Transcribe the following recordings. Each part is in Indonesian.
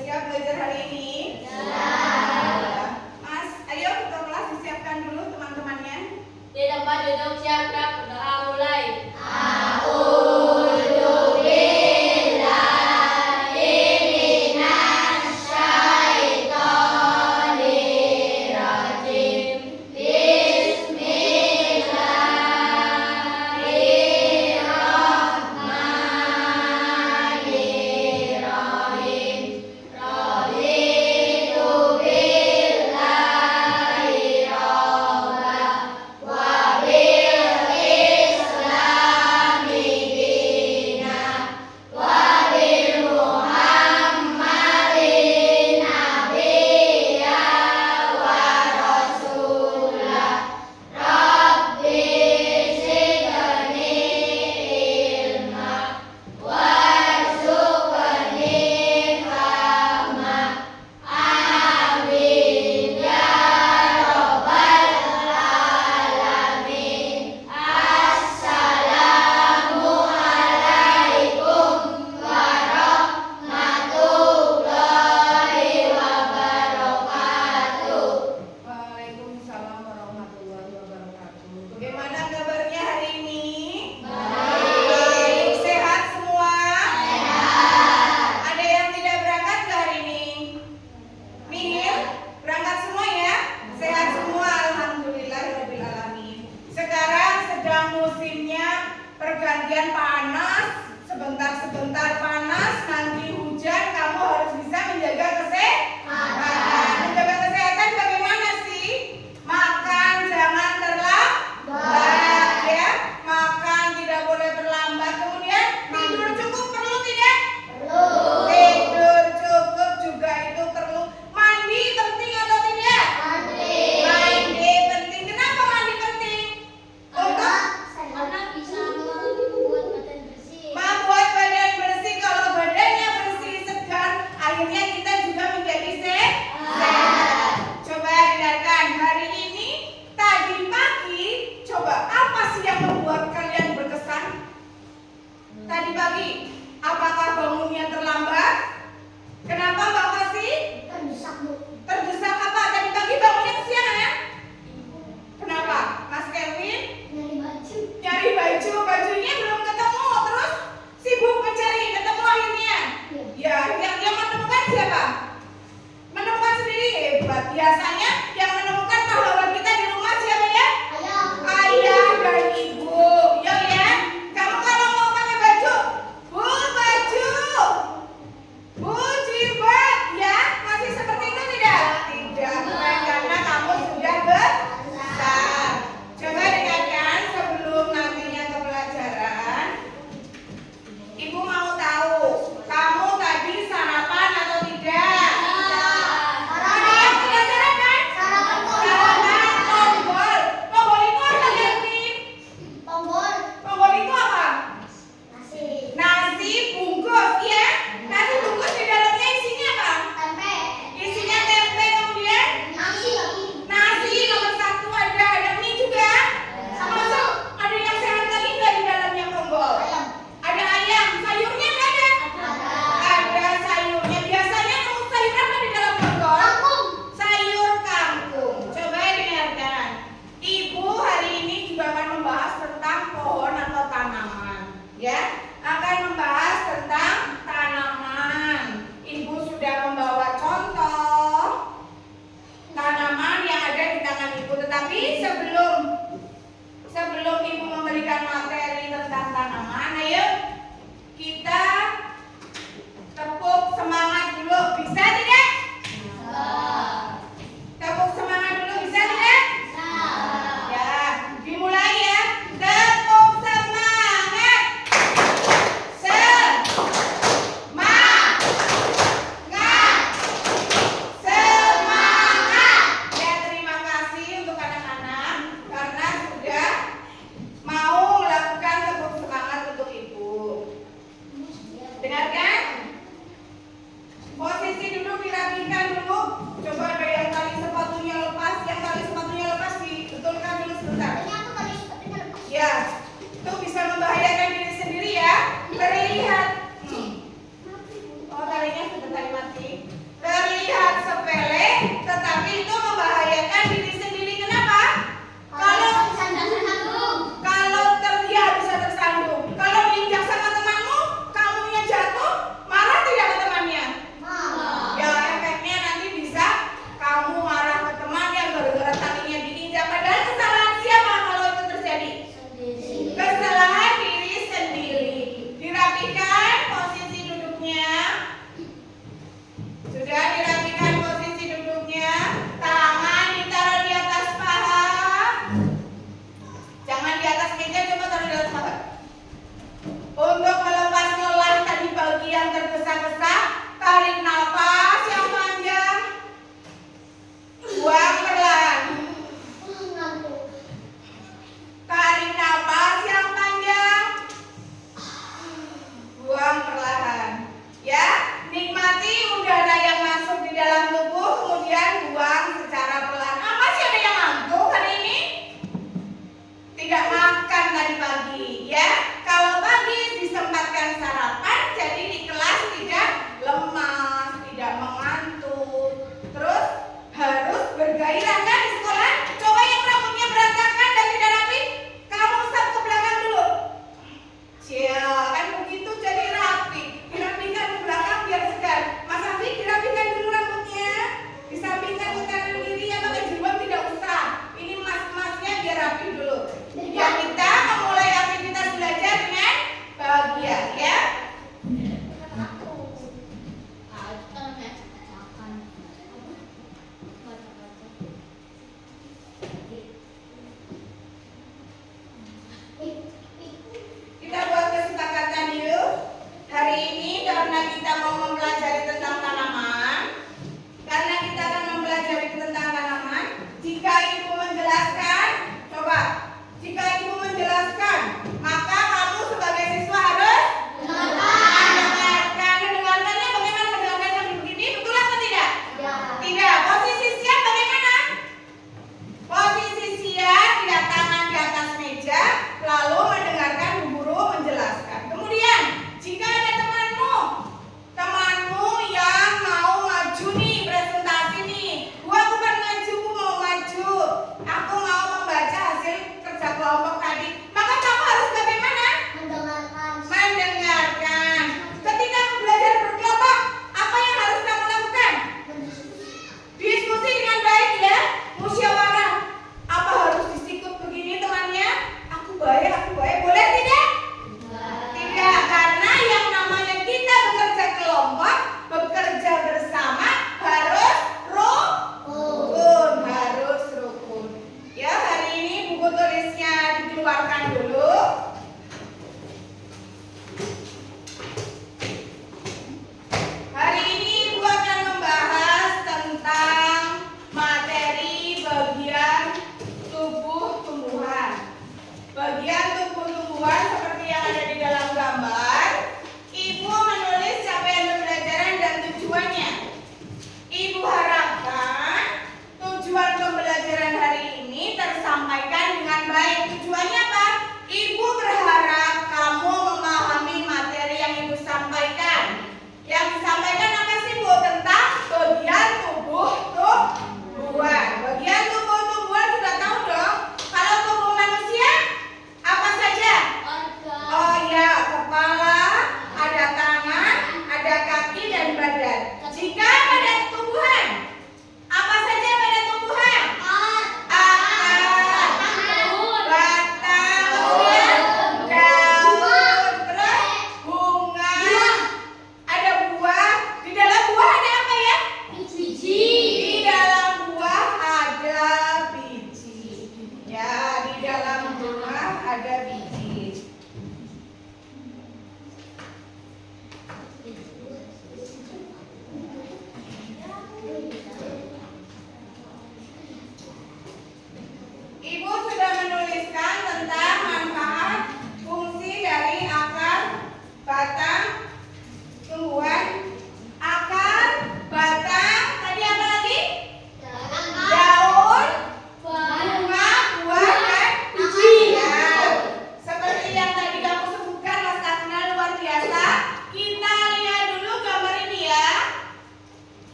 siap belajar hari ini? Mas, ayo ketua kelas disiapkan dulu teman-temannya. Di tempat duduk siapkan berdoa mulai. Bismillahirrahmanirrahim.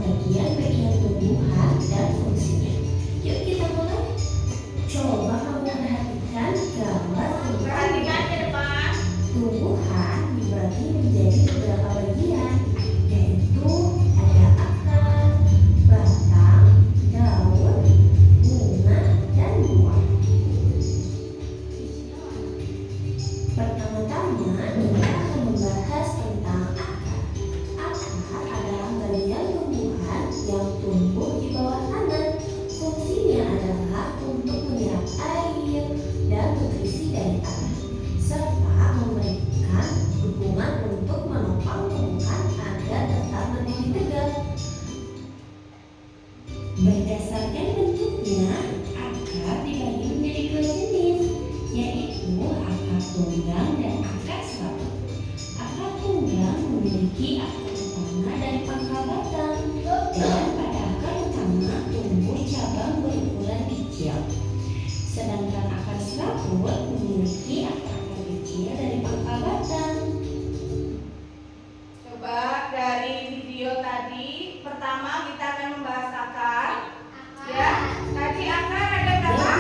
bagian-bagian tumbuhan dan fungsinya. Yuk kita mulai. Coba kamu perhatikan gambar Perhatikan ke depan. tumbuhan dibagi menjadi beberapa bagian, yaitu ada akar, batang, daun, bunga, dan buah. Pertama-tama kita akan membahas tentang akar. Akar adalah bagian tumbuhan yang tumbuh di bawah tanah. Fungsinya adalah untuk menyerap air dan nutrisi dari tanah, serta memberikan dukungan untuk menopang tumbuhan agar tetap berdiri tegak. Berdasarkan bentuknya, akar dibagi menjadi dua jenis, yaitu akar tunggang dan akar serabut. Akar tunggang memiliki akar utama dari pangkal batang, dan pada akar utama tumbuh cabang berukuran kecil. Sedangkan akar serabut memiliki akar-akar kecil dari pangkal batang. Coba dari video tadi, pertama kita akan membahas akar. Ya, tadi akar ada berapa?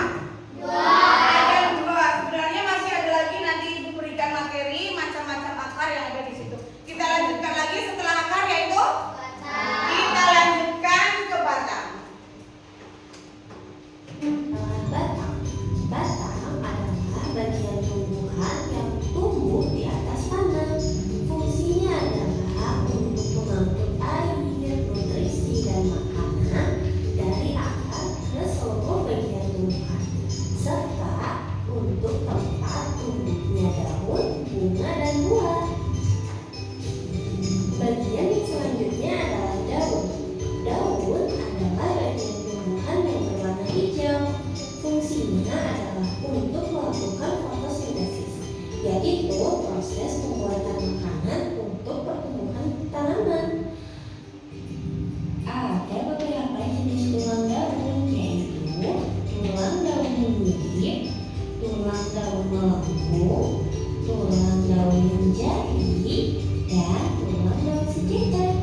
Ada dua. Sebenarnya masih ada lagi, nanti Ibu berikan materi macam-macam akar yang ada di situ. Kita lanjutkan lagi setelah akar, yaitu kita lanjutkan ke batang. Batang. Batang adalah bagian tumbuhan yang tumbuh di atas tanah. Fungsinya adalah untuk mengangkut air, nutrisi, dan makanan dari akar ke seluruh bagian tumbuhan, serta untuk tempat tumbuhnya daun, bunga, dan buah. Bagian yang selanjutnya adalah daun. Daun adalah bagian tumbuhan yang berwarna hijau. Fungsinya adalah untuk melakukan fotosintesis, yaitu proses pembuatan makanan untuk pertumbuhan tanaman. Ada beberapa jenis tulang daun, yaitu tulang daun menyirik, tulang daun melengkung, tulang daun yang jadi, dan tulang daun sekitar.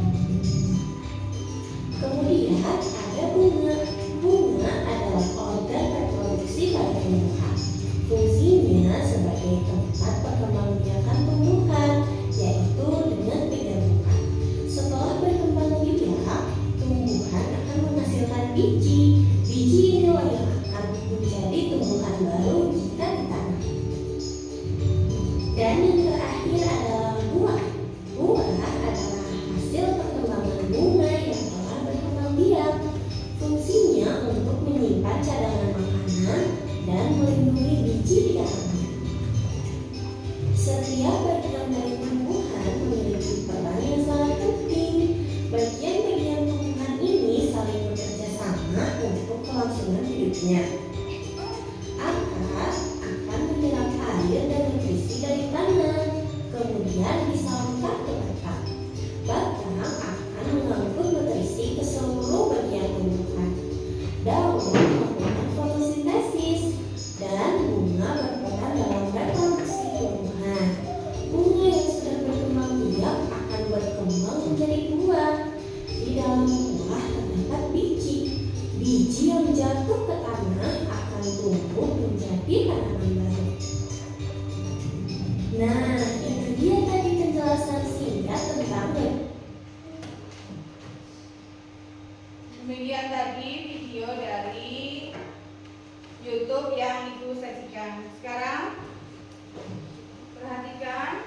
Kemudian ada bunga. Bunga adalah organ reproduksi pada tumbuhan. Fungsinya sebagai tempat perkembangbiakan tumbuhan, yaitu dengan penyabukan. Setelah berkembang biak, tumbuhan akan menghasilkan biji. Biji inilah yang akan menjadi tumbuhan baru jika ditanam. Dan yang terakhir adalah buah. Buah adalah hasil perkembangan bunga yang telah berkembang biak. Fungsinya untuk menyimpan cadangan makanan dan melindungi biji di dalamnya. Setiap bagian dari tumbuhan memiliki peran yang sangat penting. Bagian-bagian tumbuhan ini saling bekerja sama untuk kelangsungan hidupnya. Akar akan menyerap air dan nutrisi dari tanah, kemudian disalurkan ke batang. Batang akan mengangkut nutrisi ke seluruh bagian tumbuhan. Daun melakukan fotosintesis, dan bunga berperan dalam reproduksi tumbuhan. Bunga yang sudah berkembang biak akan berkembang menjadi buah. Di dalam buah terdapat biji. Biji yang jatuh ke tanah akan tumbuh menjadi tanaman baru. Nah, itu dia tadi penjelasan singkat tentang Demikian tadi video dari YouTube yang Ibu sajikan. Sekarang perhatikan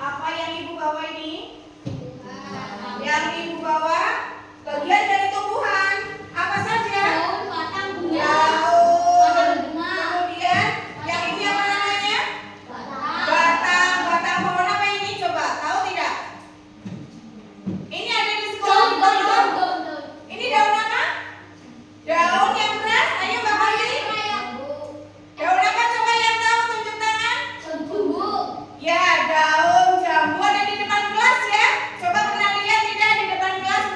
apa yang Ibu bawa ini. Yang Ibu bawa bagian dari tumbuhan. Apa saja? Daun, batang, bunga. Daun. Kemudian yang ini apa namanya? Batang. Batang pohon apa ini? Coba tahu tidak? Ini ada di sekolah di bawah. Ini daun apa? Daun yang keras. Ayo Bapak ini. Daun apa? Coba yang tahu tunjuk tangan. Ya, daun jambu ada di depan kelas ya. Coba pernah lihat tidak di depan kelas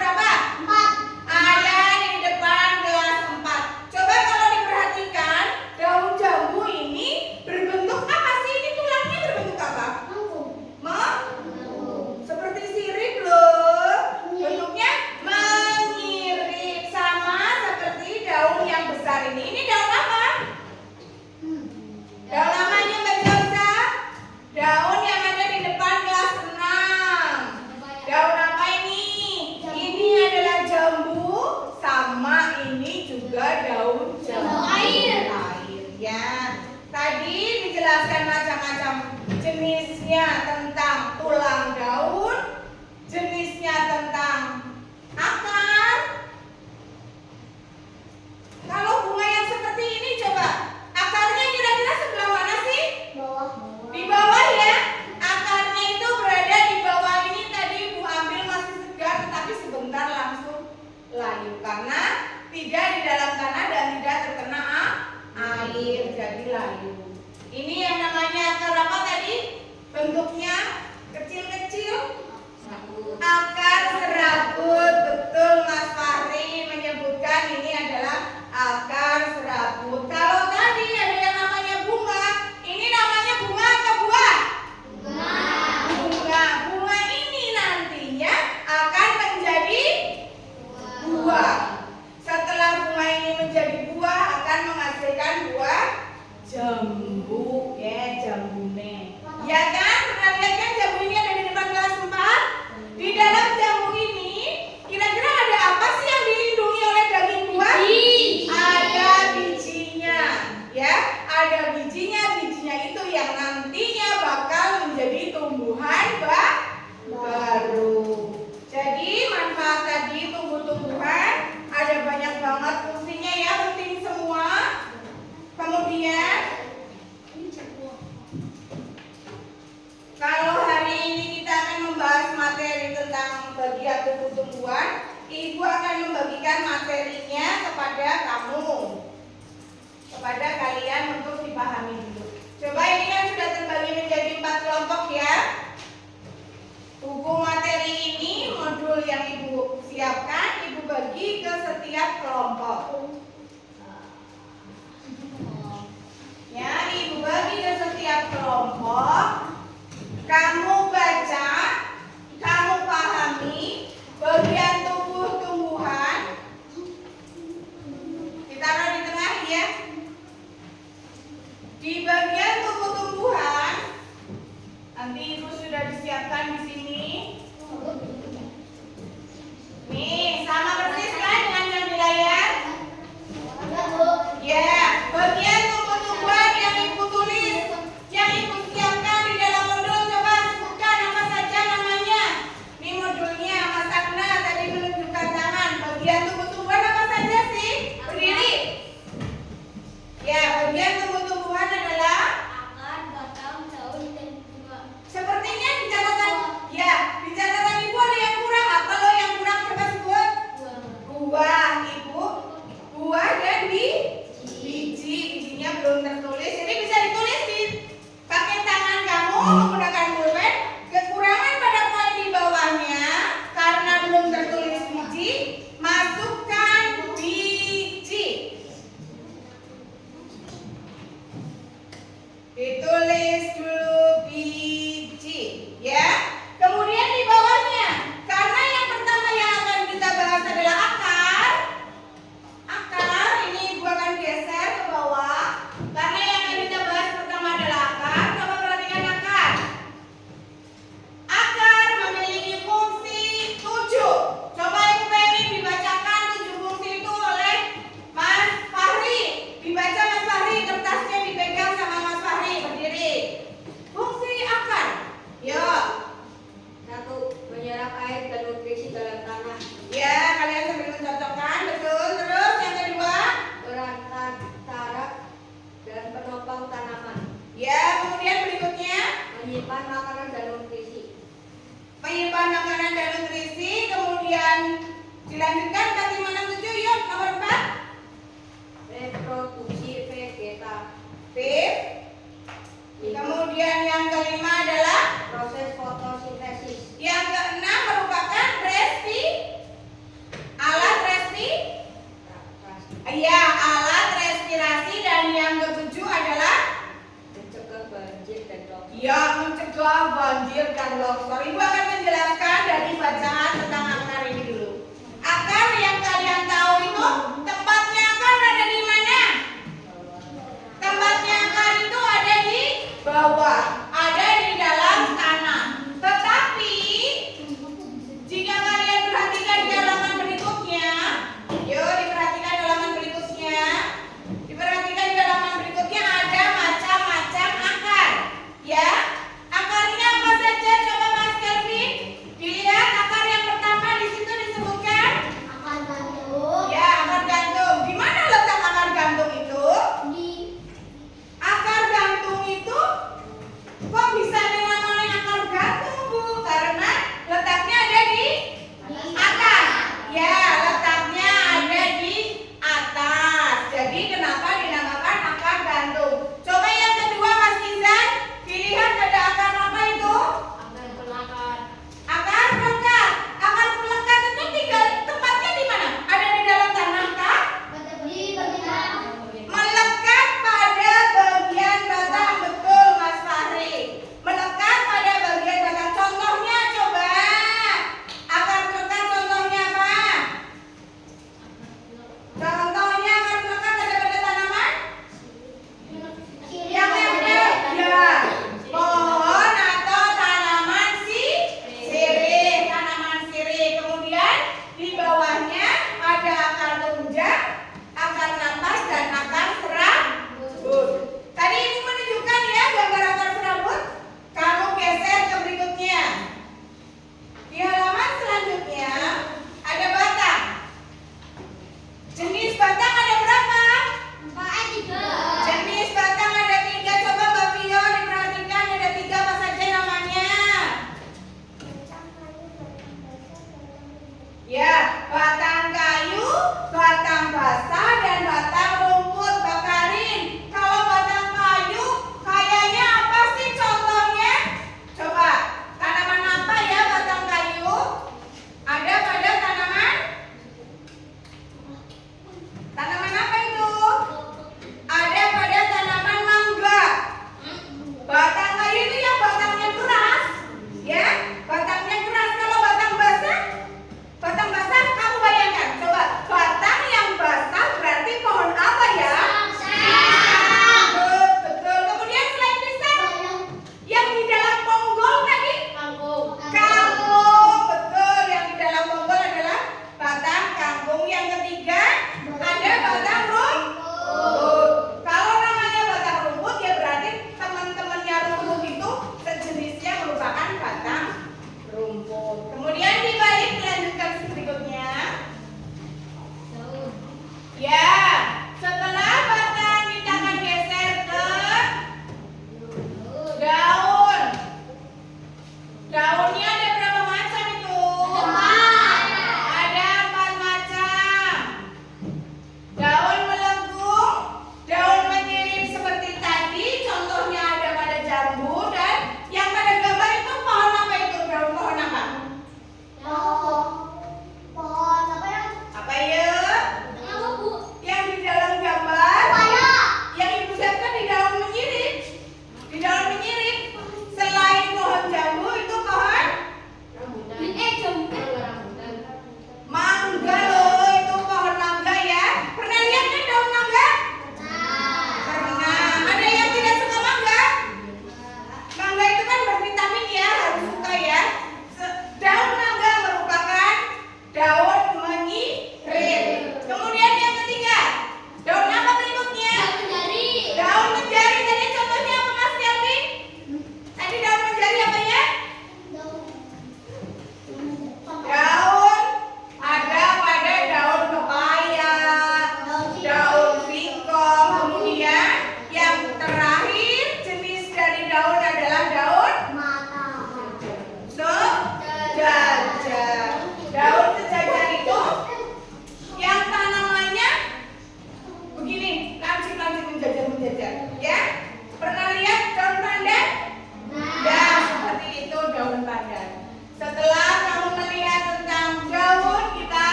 macam-macam jenisnya tentang tulang daun, jenisnya tentang akar. Kalau bunga yang seperti ini coba akarnya kira-kira sebelah mana sih? Di bawah ya. Akarnya itu berada di bawah ini, tadi Ibu ambil masih segar tetapi sebentar langsung layu karena tidak di dalam tanah dan tidak terkena air, jadi layu. Ini yang namanya akar apa tadi? Bentuknya kecil-kecil. Akar serabut, betul Mas Fahri menyebutkan ini adalah akar serabut. Kalau tadi ada yang namanya bunga, ini namanya bunga atau buah? Bunga. Bunga ini nantinya akan menjadi buah. Setelah bunga ini menjadi buah akan menghasilkan buah jambu, ya jambune. Ya kan? Pernah lihat kan jambu ini ada di depan kelas 4? Di dalam jambu ini kira-kira ada apa sih yang dilindungi oleh daging buah? Ada bijinya, ya. Ada bijinya. Bijinya itu yang nantinya bakal menjadi tumbuhan baru. Jadi manfaat tadi tumbuh-tumbuhan ada banyak banget fungsinya ya, penting semua. Kemudian kalau hari ini kita akan membahas materi tentang bagian tubuh tumbuhan, Ibu akan membagikan materinya kepada kamu, kepada kalian untuk dipahami dulu. Coba ini kan sudah terbagi menjadi 4 kelompok ya. Buku materi ini, modul yang Ibu siapkan, Ibu bagi ke setiap kelompok. Ya, Ibu bagi ke setiap kelompok. Kamu baca, kamu pahami bagian tubuh tumbuhan. Ditaruh di tengah ya. Di bagian tubuh tumbuhan, nanti Ibu sudah disiapkan di sini.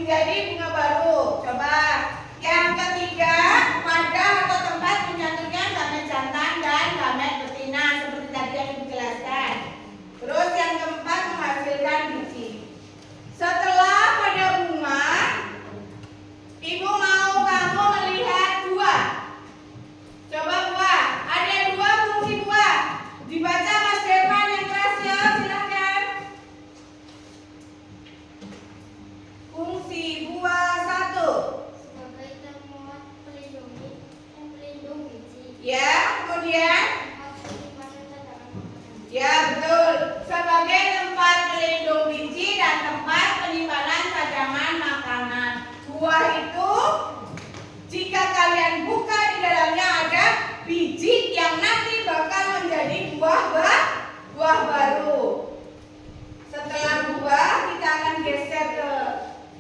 menjadi bunga baru. Coba. Yang ketiga, wadah atau tempat menyatunya gamet jantan dan gamet betina seperti tadi yang dijelaskan. Terus yang keempat, menghasilkan biji. Setelah pada bunga, Ibu mau kamu melihat buah. Coba buah. Ada dua fungsi buah. Dibaca Mas Devan yang keras ya, silahkan. Fungsi buah 1. Sebagai temuan pelindung biji. Ya, kemudian. Tempat penyimpanan cadangan makanan. Ya, betul. Sebagai tempat pelindung biji dan tempat penyimpanan cadangan makanan. Buah itu jika kalian buka di dalamnya ada biji yang nanti bakal menjadi buah baru. Setelah buah kita akan geser ke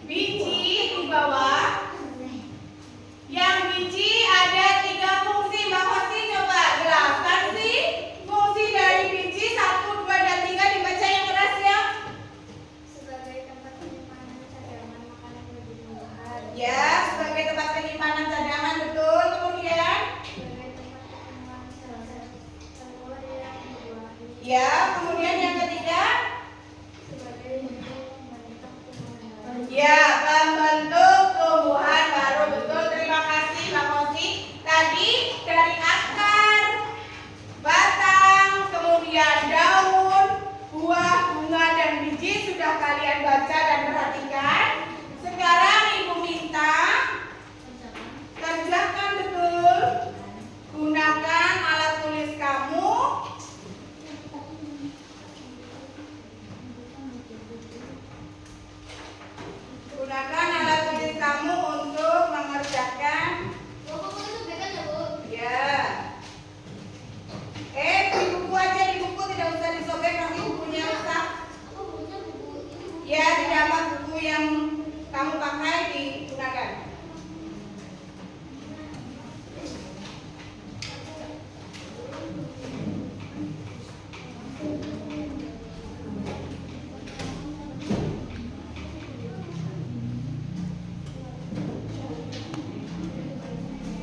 biji di bawah. Yang biji ada 3 fungsi. Mbak Hosti coba jelaskan sih fungsi dari biji 1, 2, dan 3 dibaca yang keras ya. Sebagai tempat penyimpanan cadangan makanan bagi tumbuhan. Ya, sebagai tempat penyimpanan cadangan, betul. Kemudian, Sebagai tempat pertemuan sel-sel telur yang membuahi. ya, kemudian yang ketiga, Sebagai bentuk membentuk tumbuhan baru. ya, pembentuk tumbuhan baru. Betul, terima kasih Mbak Mosi. Tadi dari akar, batang, kemudian daun, buah, bunga, dan biji sudah kalian baca dan perhatikan. Sekarang Ibu minta kerjakan betul. Gunakan alat tulis kamu. Gunakan alat tulis kamu untuk mengerjakan. Buku itu bebas ya, Bu? Ya. Di buku aja, di buku tidak usah disobek, nanti bukunya rusak. Aku bukunya buku ini. Ya, tidak apa buku yang kamu pakai digunakan.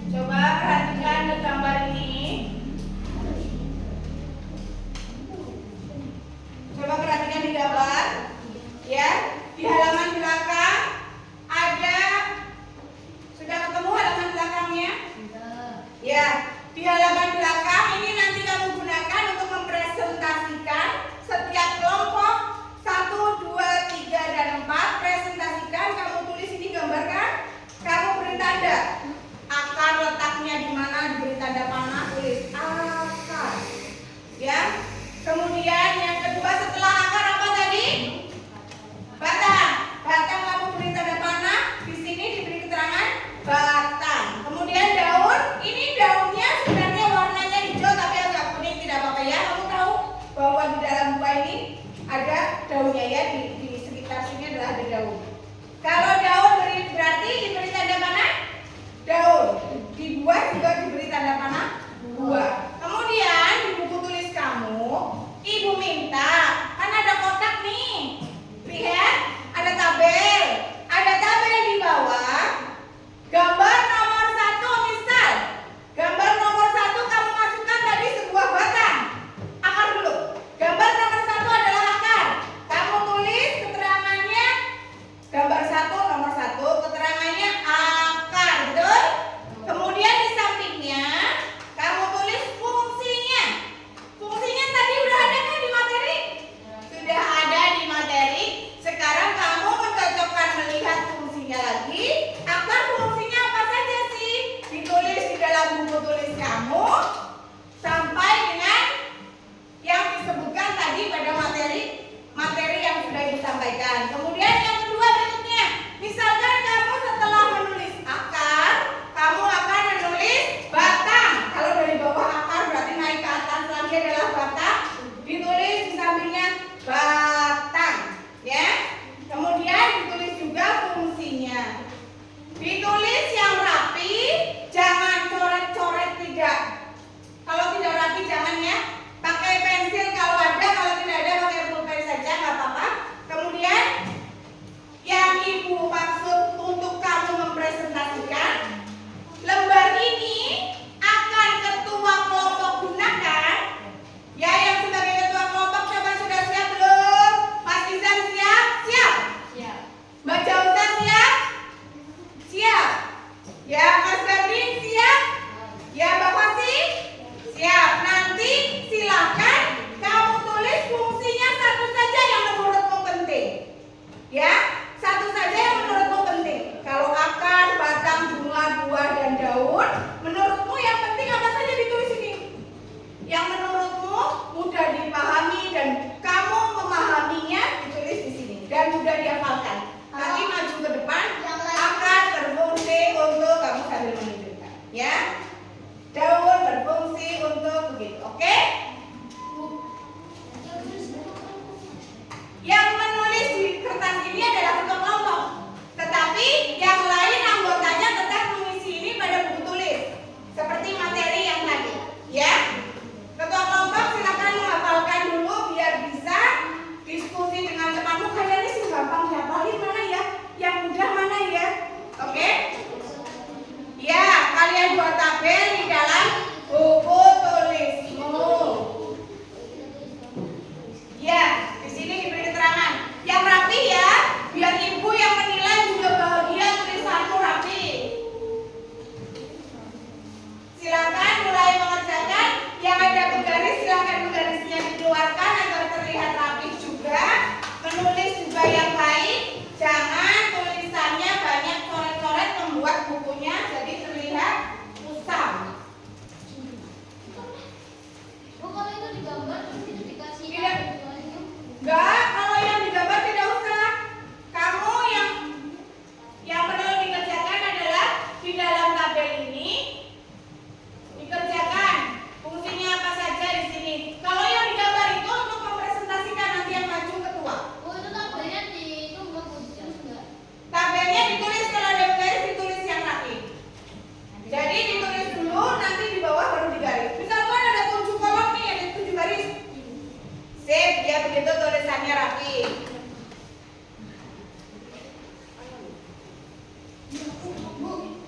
Coba perhatikan di gambar ini. Coba perhatikan di gambar. Ya, di halaman belakang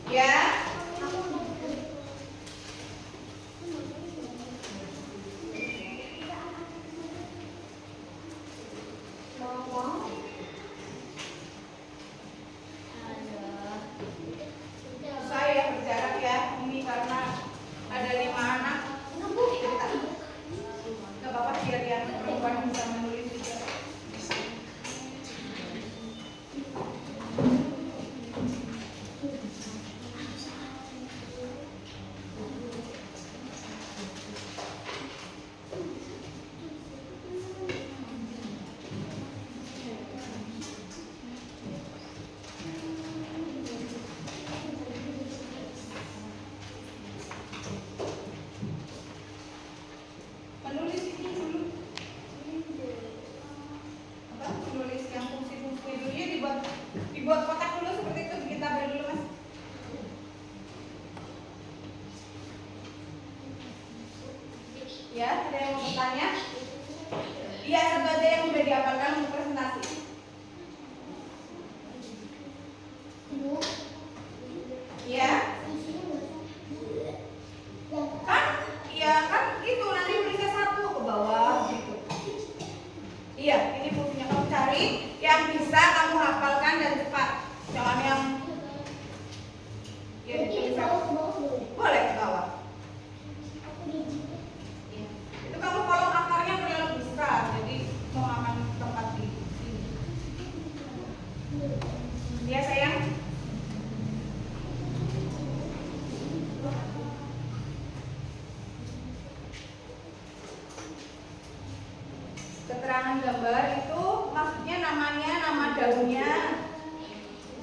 Ya. Susah ya berjarak ya. Ini karena ada 5 anak. Gak apa-apa biar yang perempuan bisa menulis juga. Menulis ini dulu. Apa? Menulis yang fungsi-fungsi dulu ya, dibuat kotak dulu seperti itu. Kita beri dulu Mas. Ya, ada yang mau bertanya? Iya, satu aja yang sudah dihafalkan untuk presentasi. Ya, kan? Iya kan? Itu nanti tulisnya 1 ke bawah gitu. Iya, ini fungsinya kamu cari yang bisa kamu hafalkan dan cepat. Jangan yang ya ditulis boleh ke bawah. Iya. Itu kamu kolom akarnya terlalu besar, jadi memakan tempat di sini. Ya sayang. Keterangan gambar itu maksudnya namanya, nama daunnya.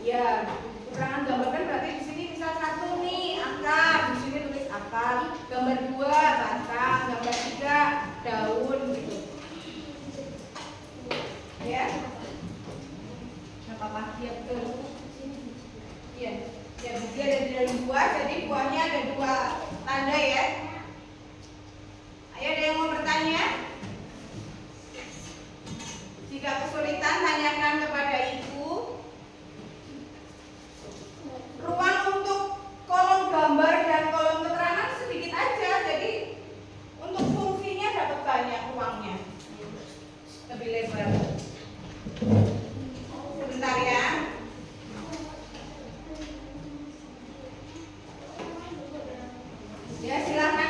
Ya, keterangan gambar kan berarti di sini misal 1 nih akar, di sini tulis akar. Gambar 2 batang, gambar 3 daun gitu. Ya. Nggak apa-apa, ya betul. Iya. Ya, dia ada di dalam buah, jadi buahnya ada 2 tanda ya. Ayo ada yang mau bertanya? Jika kesulitan, tanyakan kepada ibu. Ruang untuk kolom gambar dan kolom keterangan sedikit aja, jadi untuk fungsinya dapat banyak ruangnya. Lebih lebar. Sebentar ya. Ya, silakan.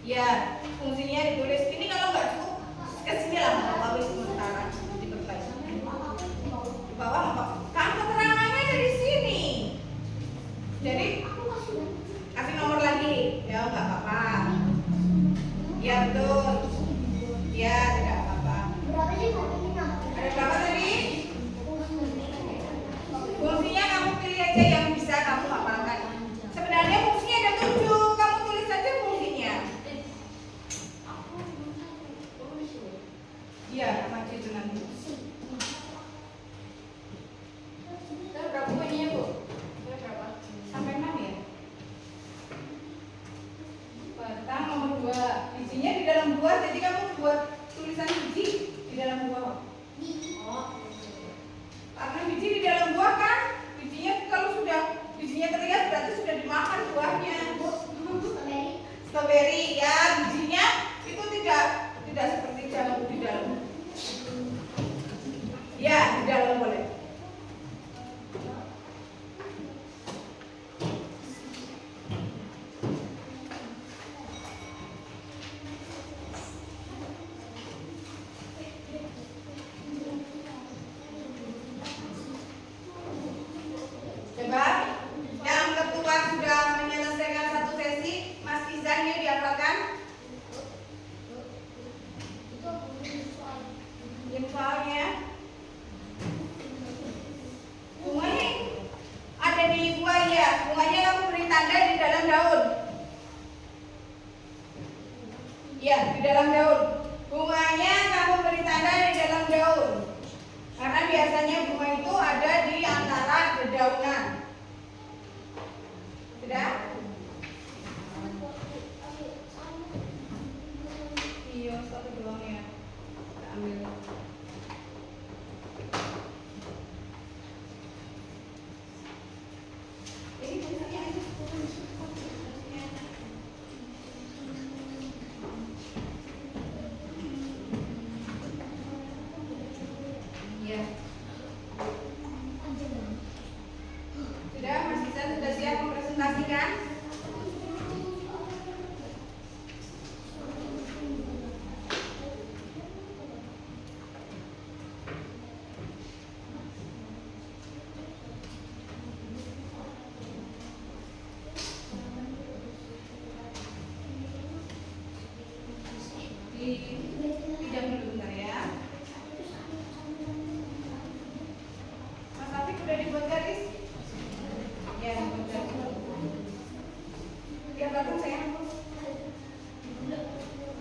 Ya, fungsinya ditulis. Ini kalau nggak cukup, kesini lah Bapak sementara diperbaiki. Di bawah Bapak. Kan keterangannya dari sini. Jadi kasih nomor lagi. Ya nggak apa-apa. Ya betul. Ya tidak apa-apa. Berapa sih ini? Ada berapa tadi? Fungsinya kamu pilih aja yang bisa kamu hafalkan. Sebenarnya fungsinya ada 7. Kamu tulis saja fungsinya. Iya, maju itu nanti. Berapa poinnya, Bu? Berapa? Sampai 6 ya? Batang nomor 2. Bijinya di dalam buah, jadi kamu buat tulisan biji di dalam buah. Oh. Karena biji di dalam buah kan, bijinya kalau sudah bijinya terlihat berarti sudah dimakan buahnya. Strawberry ya, bijinya itu tidak seperti jambu di dalam. Ya, di dalam boleh. Coba yang ketua sudah menyelesaikan satu sesi, Mas Izan ya diapakan? Yang soalnya bunganya ada di buah ya, bunganya kamu beri tanda di dalam daun. Ya, di dalam daun. Bunganya kamu beri tanda di dalam daun. Karena biasanya bunga itu ada di antara dedaunan. Sudah? Iya, satu doang ya. Kita ambil. Ini tulisannya aja. Iya. Sudah, Mas Izan sudah siap mempresentasikan? Pinjam dulu bentar ya. Mas Afif udah dibuat garis? Ya, dibuat garis. Lihat belakang saya.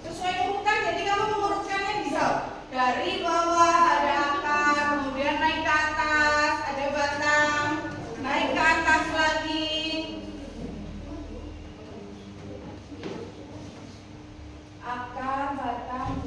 Sesuai urutan, jadi kamu mengurutkannya bisa. Dari bawah ada akar, kemudian naik ke atas, ada batang, naik ke atas lagi. Akar, batang,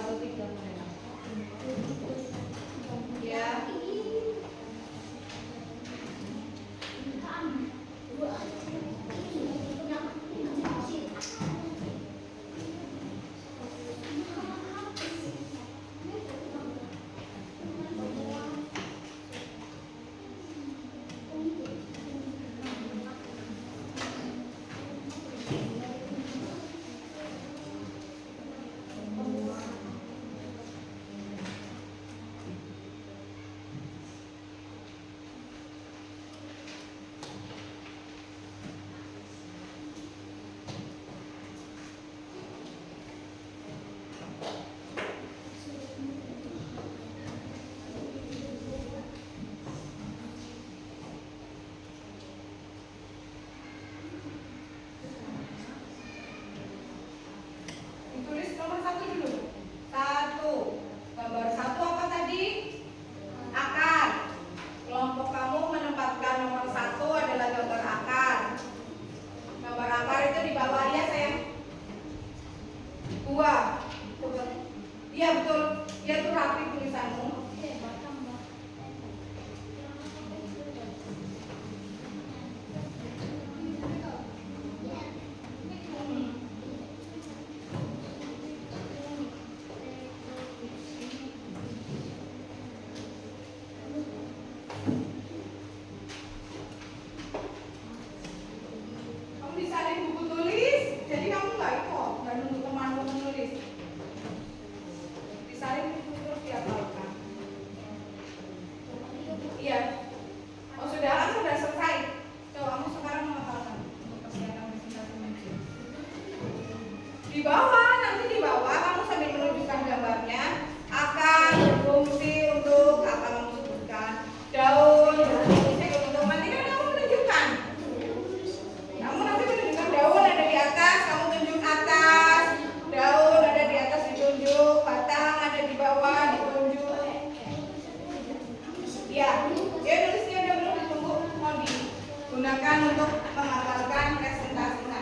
atau 3 mereka? Ya. Tulis nomor 1 dulu. 1. Gambar 1 apa tadi? Akar. Kelompok kamu menempatkan nomor 1 adalah gambar akar. Gambar akar itu di bawah ya sayang. 2. Iya betul. Ya itu rapi tulisanmu. Kamu disalin buku tulis, jadi kamu nggak ikut, nggak nunggu temanmu menulis. Disalin buku terus dihafalkan. Iya. Oh sudah kan sudah selesai. Coba kamu sekarang menghafalkan untuk persiapan presentasi meja. Di bawah, nanti di bawah kamu sambil menunjukkan gambarnya. Akar berfungsi untuk apa kamu sebutkan? Daun berfungsi untuk nanti kan kamu menunjukkan. Kamu nanti menunjukkan daun ada di atas, kamu tunjuk atas. Daun ada di atas ditunjuk, batang ada di bawah ditunjuk. Ya, dia nulisnya udah belum ditunggu, mau digunakan untuk menghafalkan presentasinya.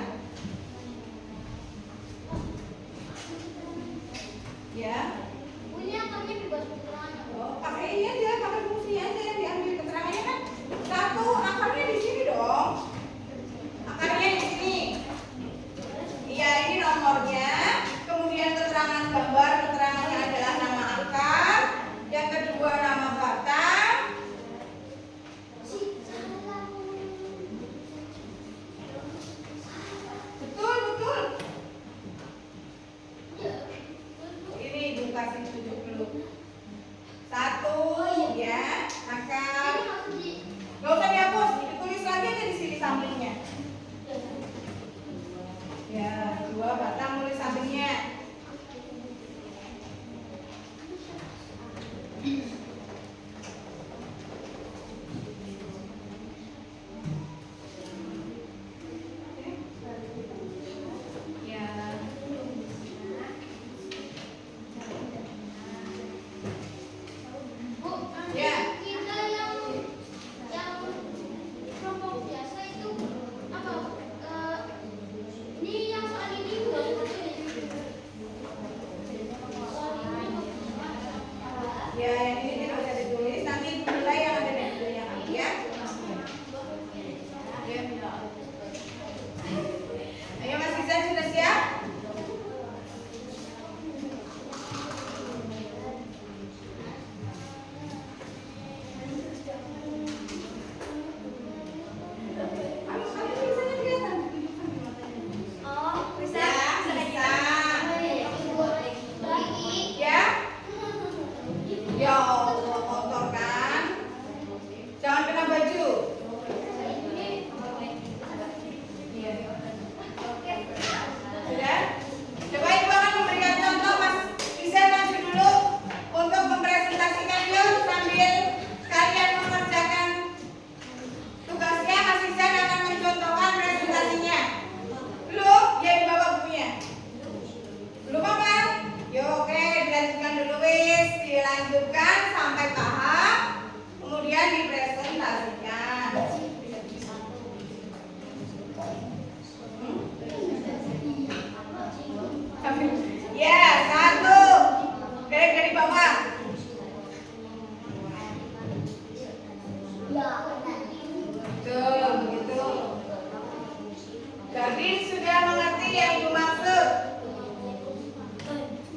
Gardin sudah mengerti yang Ibu maksud?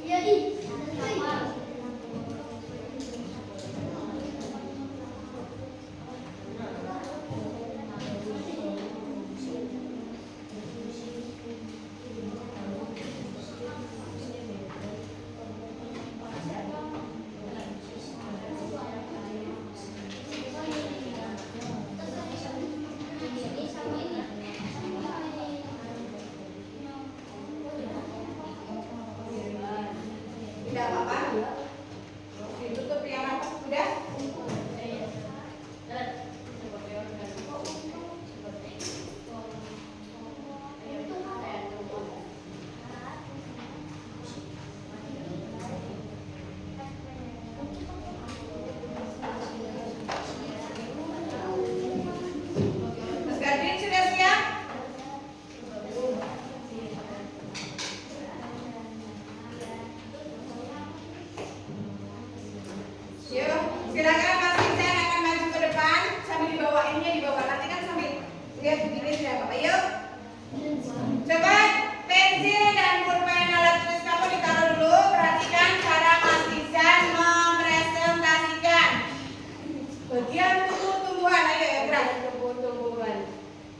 Iya, sama. Tidak apa-apa. Ditutup yang rapat sudah. Mas Gardin sudah siap? Yuk, silakan Mas Ihsan akan maju ke depan sambil dibawainnya dibawa. Nanti kan sambil lihat begini sudah Bapak. Yuk. Coba pensil dan pulpen alat tulis kamu ditaruh dulu. Perhatikan cara Mas Ihsan mempresentasikan bagian tumbuh-tumbuhan. Ayo ya, gerak. Tumbuh-tumbuhan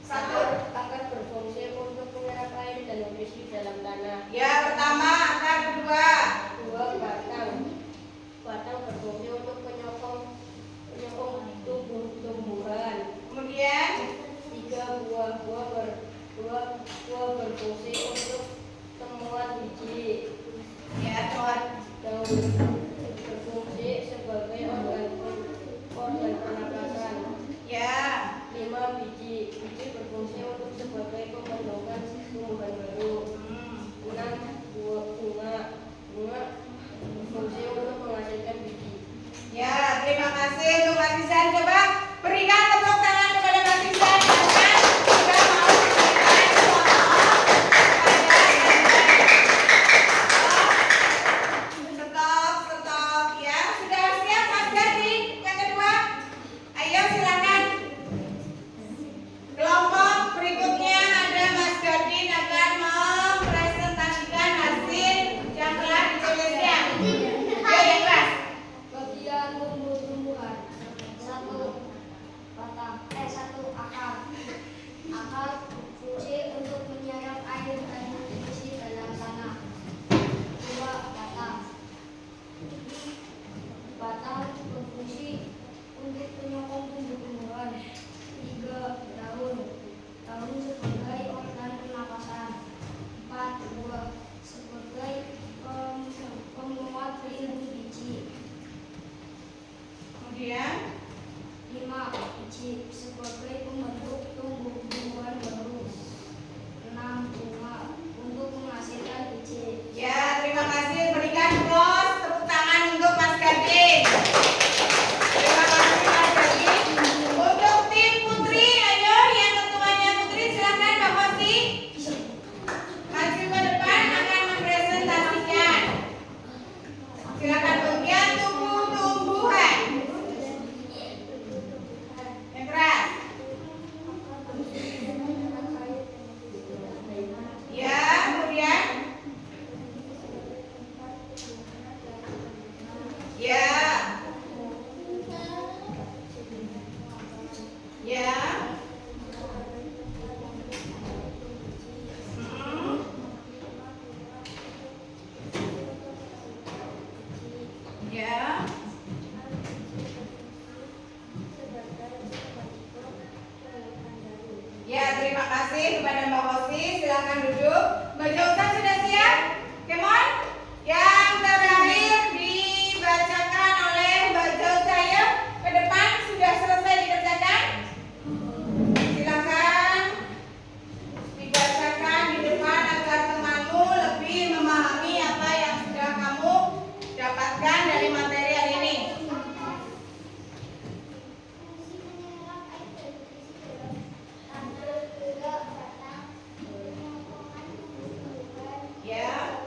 Satu. akan berfungsi untuk menyerap air dan nutrisi dalam tanah. Ya, pertama akar, kedua. Dua, batang. Batang berfungsi untuk menyokong tumbuh-tumbuhan. Kemudian Tiga, buah berfungsi untuk temuan biji. ya, coba. Daun berfungsi sebagai organ pernapasan. Ya. Lima, biji berfungsi untuk sebagai pembentukan tumbuhan baru. Enam, bunga berfungsi untuk menghasilkan biji. Ya, terima kasih untuk Mas Ihsan. Coba berikan tepuk tangan kepada Mas Ihsan karena sudah mau memberikan contoh. Stop, ya. Sudah siap Mas Gardin? Yang kedua, ayo silakan. Kelompok berikutnya ada Mas Gardin akan mempresentasikan hasil yang telah ditulisnya. Ayo yang kelas. Bagian tumbuh-tumbuhan. Satu akar. Akar berfungsi untuk menyerap air dan nutrisi dalam tanah. Dua, batang. Batang berfungsi untuk penyokong tumbuh-tumbuhan. Tiga, daun. Daun sebagai organ pernapasan. Empat, buah sebagai pemuat pelindung biji. Kemudian Lima, biji sebagai pembentuk tumbuh-tumbuhan baru. Enam, bunga untuk menghasilkan biji. ya, terima kasih. Berikan bos tepuk tangan untuk Mas Gardin. Terima kasih Mas Gardin. Untuk tim Putri, ayo yang ketuanya Putri silakan Mbak Hosi. Maju ke depan akan mempresentasikan. Silakan bagian tumbuh-tumbuhan. Yang keras. Ya, kemudian. Ya. Ya. Hmm. Ya. Ya, terima kasih kepada Mbak Hosi. Silakan duduk. Mbak Jausa sudah siap? Come on. Yang terakhir dibacakan oleh Mbak Jausa ya. Ke depan sudah selesai dikerjakan. Silakan dibacakan di depan agar temanmu lebih memahami apa yang sudah kamu dapatkan dari materi hari ini. Ya.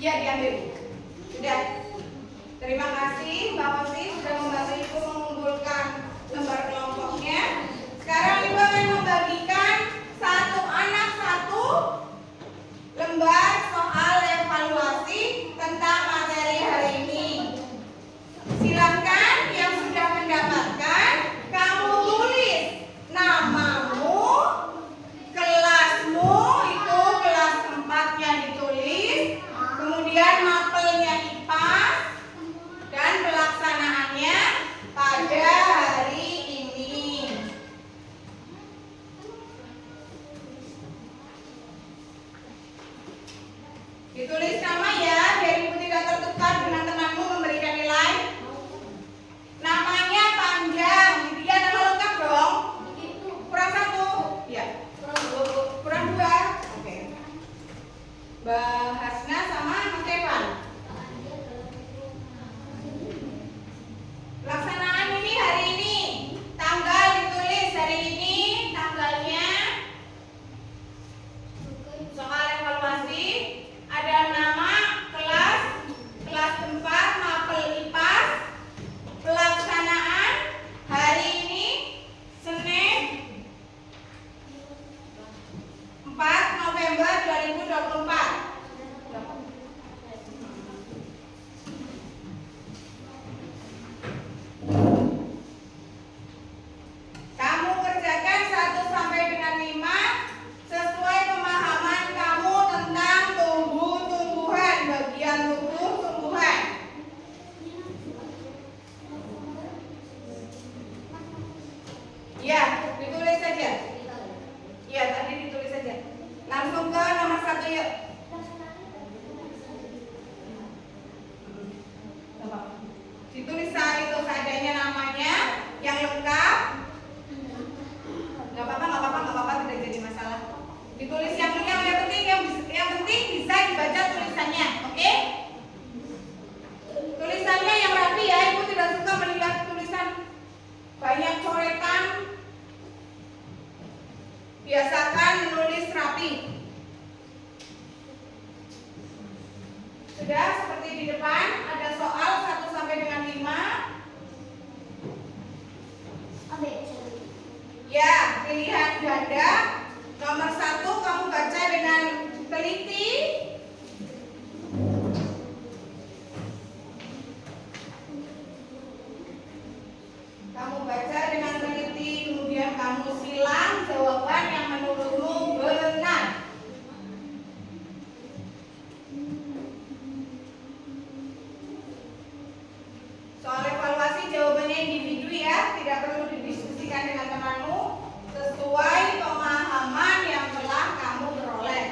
Ya, diambil. Sudah. Terima kasih Mbak Osi sudah membantu Ibu mengumpulkan lembar kelompoknya. Sekarang Ibu akan membagikan satu anak satu lembar soal evaluasi tentang materi hari ini. Silakan yang sudah mendapatkan, kamu tulis namamu, kelasmu, itu kelas 4-nya ditulis, kemudian mapelnya IPAS, dan pelaksanaannya pada hari ini. Ditulis nama ya, biar Ibu tidak tertukar dengan temanmu memberikan nilai. Namanya panjang, gitu ya, nama lengkap dong. Kurang 1, ya. Kurang 2, oke. Mbak Hasna sama Mas Stefan. Pelaksanaan ini hari ini, tanggal ditulis hari ini, tanggalnya. Soal evaluasi, ada nama, kelas, kelas 4, mapel IPAS. Pelaksanaan hari ini Senin 4 November 2024. Kamu kerjakan 1 sampai dengan 5 sesuai pemahaman kamu tentang tumbuh-tumbuhan, bagian tubuh tumbuhan. Ya, ditulis saja. Ya, tadi ditulis saja. Langsung ke nomor 1 yuk. Ditulis saat itu seadanya namanya, yang lengkap. Nggak apa-apa, tidak jadi masalah. Ditulis yang penting bisa dibaca tulisannya, oke? Tulisannya yang rapi ya, Ibu tidak suka melihat tulisan banyak coretan. Biasakan menulis rapi. Sudah seperti di depan ada soal 1 sampai dengan 5. Ya, pilihan ganda. Nomor 1 kamu baca dengan teliti. Kamu baca dengan teliti, kemudian kamu silang jawaban yang menurutmu benar. Soal evaluasi jawabannya individu ya, tidak perlu didiskusikan dengan temanmu, sesuai pemahaman yang telah kamu peroleh.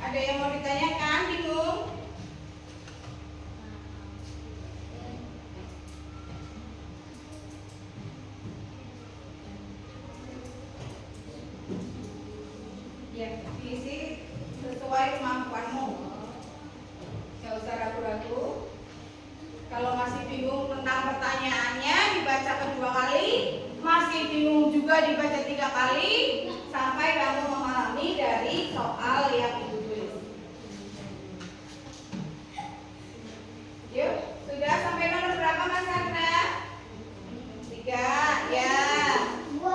Ada yang mau ditanyakan, bingung? Ya, diisi sesuai kemampuanmu. Gak usah ragu-ragu. Kalau masih bingung tentang pertanyaannya, dibaca kedua kali. Masih bingung juga dibaca 3 kali, sampai kamu memahami dari soal yang Ibu tulis. Yuk, sudah sampai nomor berapa Mas Karna? 3, ya.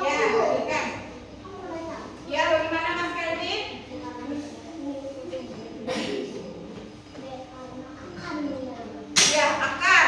Ya, bukan. Ya, bagaimana Mas Kelvin? Ya, akar.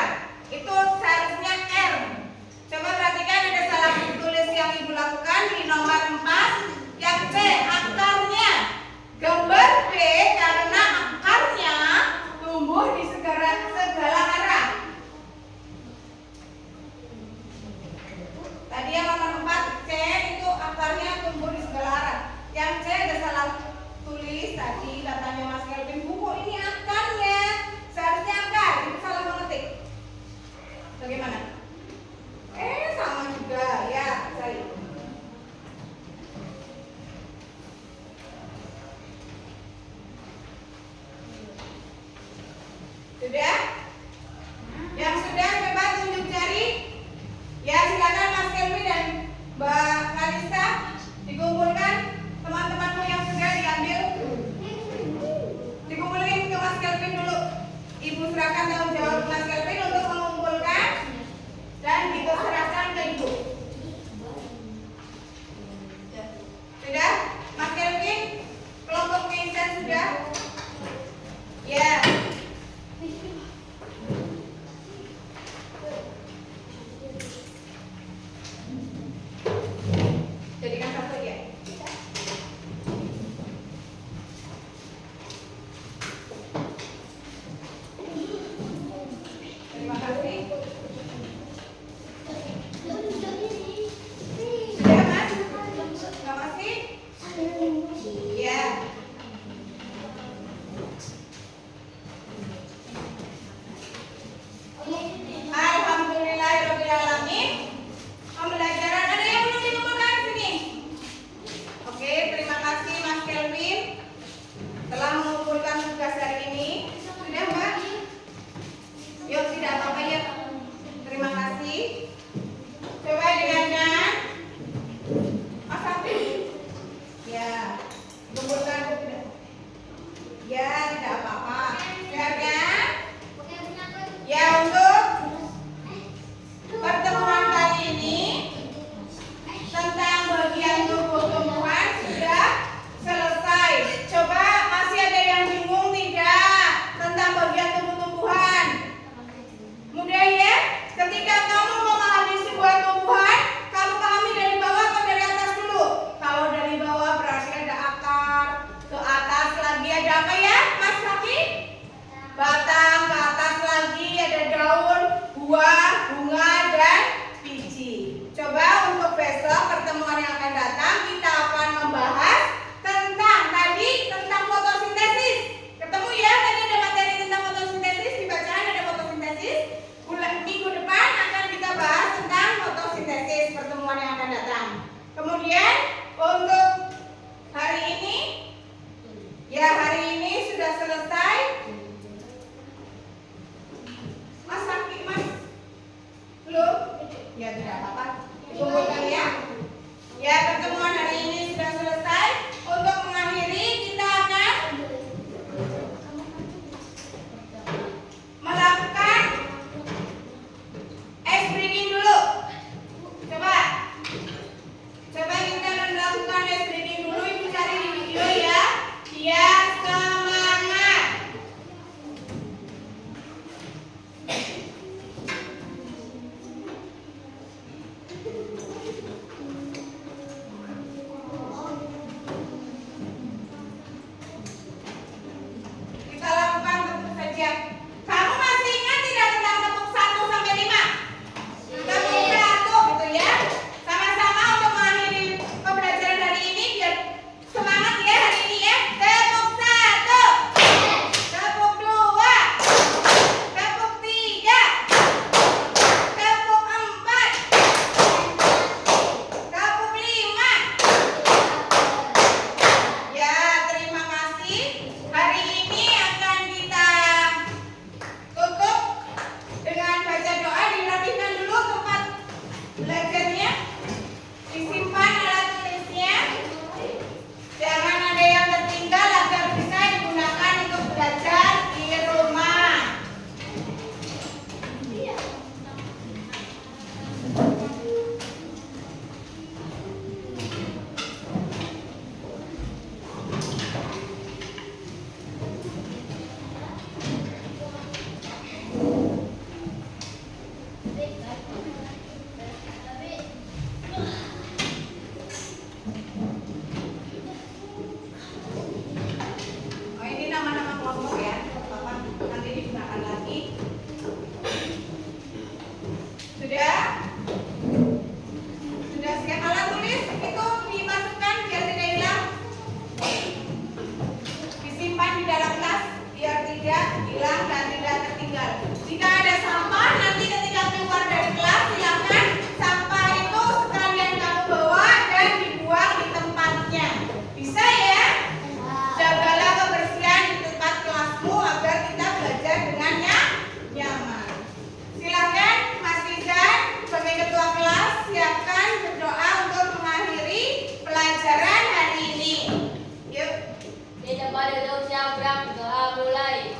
Mari untuk siap berdoa mulai.